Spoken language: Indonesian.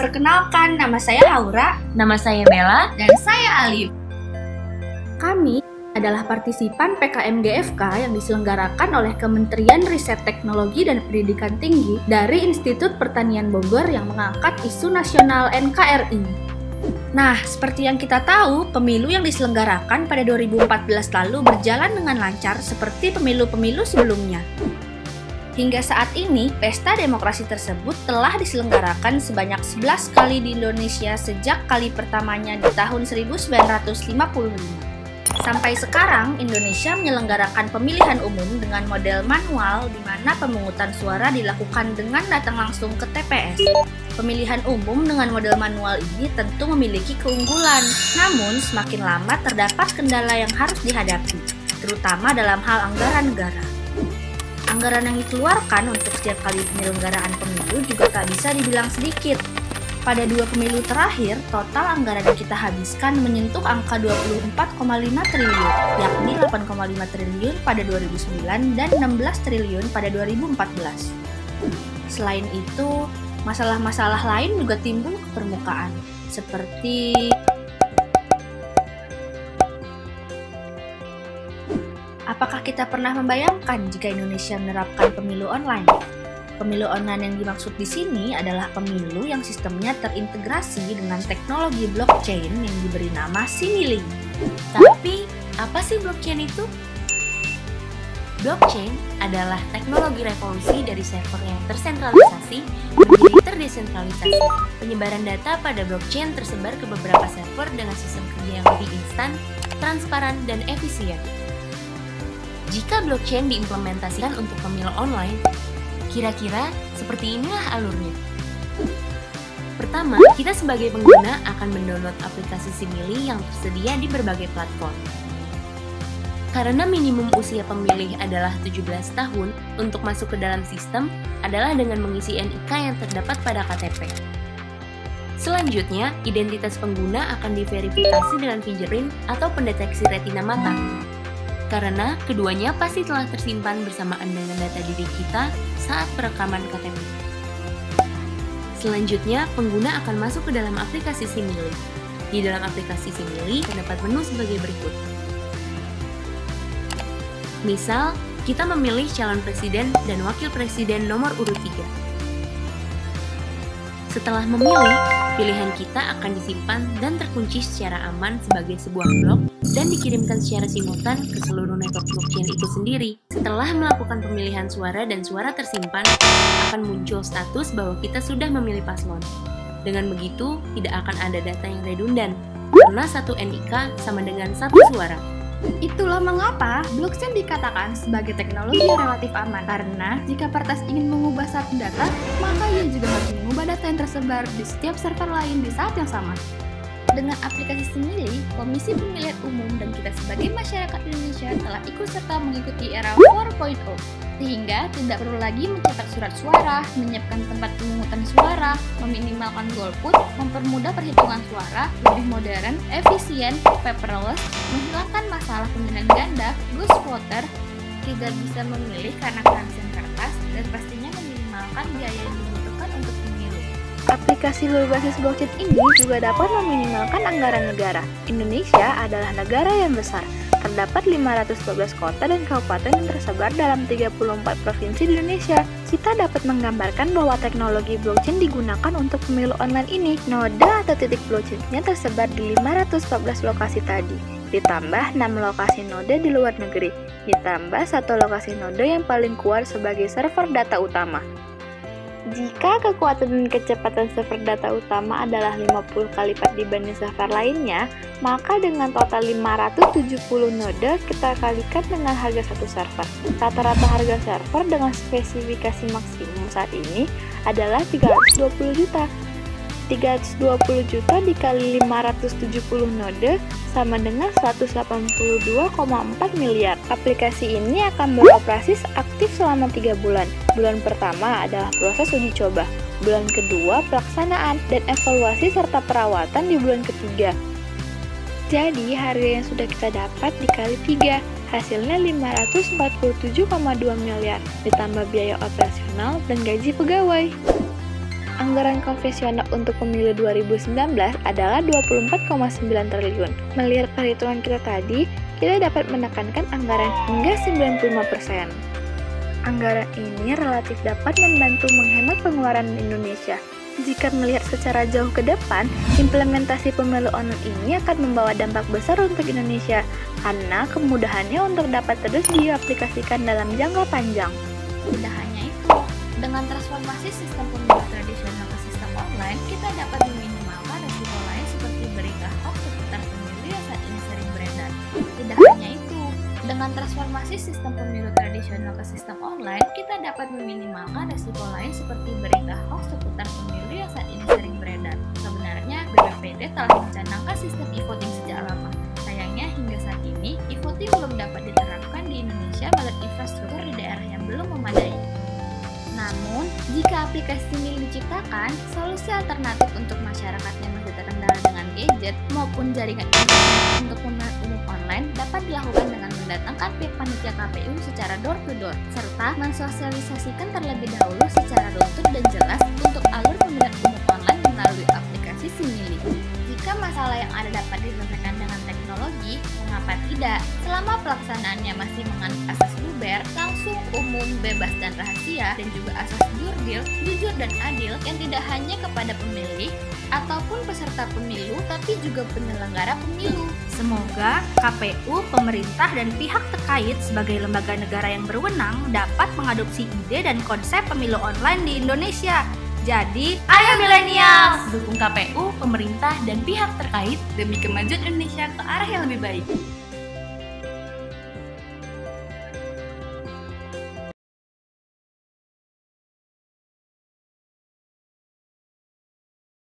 Perkenalkan, nama saya Aura. Nama saya Bella. Dan saya Alif. Kami adalah partisipan PKM-GFK yang diselenggarakan oleh Kementerian Riset Teknologi dan Pendidikan Tinggi dari Institut Pertanian Bogor yang mengangkat isu nasional NKRI. Nah, seperti yang kita tahu, pemilu yang diselenggarakan pada 2014 lalu berjalan dengan lancar seperti pemilu-pemilu sebelumnya. Hingga saat ini, pesta demokrasi tersebut telah diselenggarakan sebanyak 11 kali di Indonesia sejak kali pertamanya di tahun 1955. Sampai sekarang, Indonesia menyelenggarakan pemilihan umum dengan model manual di mana pemungutan suara dilakukan dengan datang langsung ke TPS. Pemilihan umum dengan model manual ini tentu memiliki keunggulan, namun semakin lama terdapat kendala yang harus dihadapi, terutama dalam hal anggaran negara. Anggaran yang dikeluarkan untuk setiap kali penyelenggaraan pemilu juga tak bisa dibilang sedikit. Pada 2 pemilu terakhir, total anggaran yang kita habiskan menyentuh angka 24,5 triliun, yakni 8,5 triliun pada 2009 dan 16 triliun pada 2014. Selain itu, masalah-masalah lain juga timbul ke permukaan, seperti apakah kita pernah membayangkan jika Indonesia menerapkan pemilu online? Pemilu online yang dimaksud di sini adalah pemilu yang sistemnya terintegrasi dengan teknologi blockchain yang diberi nama Similink. Tapi, apa sih blockchain itu? Blockchain adalah teknologi revolusi dari server yang tersentralisasi menjadi terdesentralisasi. Penyebaran data pada blockchain tersebar ke beberapa server dengan sistem kerja yang lebih instan, transparan, dan efisien. Jika blockchain diimplementasikan untuk pemilu online, kira-kira seperti inilah alurnya. Pertama, kita sebagai pengguna akan mendownload aplikasi Simili yang tersedia di berbagai platform. Karena minimum usia pemilih adalah 17 tahun, untuk masuk ke dalam sistem adalah dengan mengisi NIK yang terdapat pada KTP. Selanjutnya, identitas pengguna akan diverifikasi dengan fingerprint atau pendeteksi retina mata. Karena keduanya pasti telah tersimpan bersamaan dengan data diri kita saat perekaman KTP. Selanjutnya, pengguna akan masuk ke dalam aplikasi Simili. Di dalam aplikasi Simili, terdapat menu sebagai berikut. Misal, kita memilih calon presiden dan wakil presiden nomor urut 3. Setelah memilih, pilihan kita akan disimpan dan terkunci secara aman sebagai sebuah blok dan dikirimkan secara simultan ke seluruh network blockchain itu sendiri. Setelah melakukan pemilihan suara dan suara tersimpan, akan muncul status bahwa kita sudah memilih paslon. Dengan begitu, tidak akan ada data yang redundan, karena satu NIK sama dengan satu suara. Itulah mengapa blockchain dikatakan sebagai teknologi yang relatif aman. Karena jika peretas ingin mengubah satu data, maka ia juga harus mengubah data yang tersebar di setiap server lain di saat yang sama. Dengan aplikasi Simili, Komisi Pemilihan Umum dan kita sebagai masyarakat Indonesia telah ikut serta mengikuti era 4.0, sehingga tidak perlu lagi mencetak surat suara, menyiapkan tempat pemungutan suara, meminimalkan golput, mempermudah perhitungan suara, lebih modern, efisien, paperless, menghilangkan masalah pemilihan ganda, ghost voter, tidak bisa memilih karena kehabisan kertas, dan pastinya meminimalkan biaya yang dibutuhkan untuk pemilu. Aplikasi berbasis blockchain ini juga dapat meminimalkan anggaran negara. Indonesia adalah negara yang besar. Terdapat 512 kota dan kabupaten yang tersebar dalam 34 provinsi di Indonesia. Kita dapat menggambarkan bahwa teknologi blockchain digunakan untuk pemilu online ini. Noda atau titik blockchain-nya tersebar di 514 lokasi tadi. Ditambah 6 lokasi noda di luar negeri. Ditambah 1 lokasi noda yang paling kuat sebagai server data utama. Jika kekuatan dan kecepatan server data utama adalah 50 kali lipat dibanding server lainnya, maka dengan total 570 node kita kalikan dengan harga satu server. Rata-rata harga server dengan spesifikasi maksimum saat ini adalah 320 juta. 320 juta dikali 570 node sama dengan 182,4 miliar. Aplikasi ini akan beroperasi aktif selama 3 bulan. Bulan pertama adalah proses uji coba, bulan kedua pelaksanaan, dan evaluasi serta perawatan di bulan ketiga. Jadi harga yang sudah kita dapat dikali 3, hasilnya 547,2 miliar, ditambah biaya operasional dan gaji pegawai. Anggaran konvensional untuk pemilu 2019 adalah 24,9 triliun. Melihat perhitungan kita tadi, kita dapat menekankan anggaran hingga 95%. Anggaran ini relatif dapat membantu menghemat pengeluaran Indonesia. Jika melihat secara jauh ke depan, implementasi pemilu online ini akan membawa dampak besar untuk Indonesia, karena kemudahannya untuk dapat terus diaplikasikan dalam jangka panjang. Tidak hanya itu, dengan transformasi sistem pemilu tradisional ke sistem online, kita dapat meminimalkan risiko lain seperti berita hoax seputar pemilu yang saat ini sering beredar. Tidak hanya itu, dengan transformasi sistem pemilu tradisional ke sistem online, kita dapat meminimalkan risiko lain seperti berita hoax seputar pemilu yang saat ini sering beredar. Sebenarnya, BPPD telah mencanangkan sistem e-voting sejak lama. Sayangnya, hingga saat ini, e-voting belum dapat diterapkan di Indonesia melihat infrastruktur di daerah yang belum memadai. Namun, jika aplikasi ini diciptakan, solusi alternatif untuk masyarakat yang masih terkendala dengan gadget maupun jaringan internet untuk pemilihan umum online dapat dilakukan dengan mendatangkan pihak panitia KPU secara door-to-door, serta mensosialisasikan terlebih dahulu secara runtut dan jelas untuk alur pemilihan umum online melalui aplikasi Simili. Jika masalah yang ada dapat diselesaikan dengan teknologi, mengapa tidak? Selama pelaksanaannya masih menganut asas luber, langsung, umum, bebas dan rahasia, dan juga asas jurdil, jujur dan adil yang tidak hanya kepada pemilih ataupun peserta pemilu, tapi juga penyelenggara pemilu. Semoga KPU, pemerintah, dan pihak terkait sebagai lembaga negara yang berwenang dapat mengadopsi ide dan konsep pemilu online di Indonesia. Jadi, ayo milenials! Dukung KPU, pemerintah, dan pihak terkait demi kemajuan Indonesia ke arah yang lebih baik.